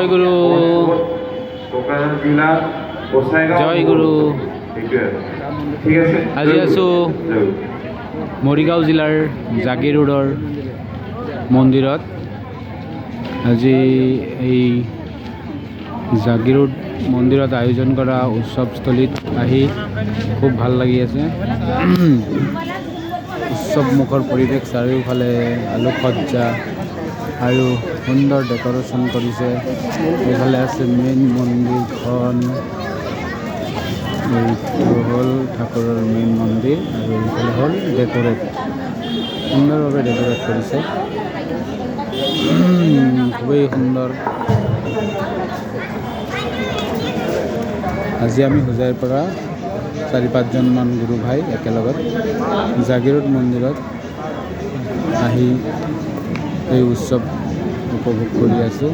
জয় গুৰু জয় গুৰু আজি আছোঁ মৰিগাঁও জিলাৰ জাগি ৰোডৰ মন্দিৰত। আজি এই জাগি ৰোড মন্দিৰত আয়োজন কৰা উৎসৱস্থলীত আহি খুব ভাল লাগি আছে। উৎসৱমুখৰ পৰিৱেশ, চাৰিওফালে আলোকসজ্জা আৰু সুন্দৰ ডেকৰেশ্যন কৰিছে। এইফালে আছে মেইন মন্দিৰখন, এইটো হ'ল ঠাকুৰৰ মেইন মন্দিৰ আৰু এইফালে হ'ল ডেকৰেট, সুন্দৰভাৱে ডেকৰেট কৰিছে, খুবেই সুন্দৰ। আজি আমি হোজাইৰ পৰা 4-5জনমান গুৰু ভাই একেলগত জাগি ৰোড মন্দিৰত আহি এই উৎসৱ উপভোগ কৰি আছোঁ।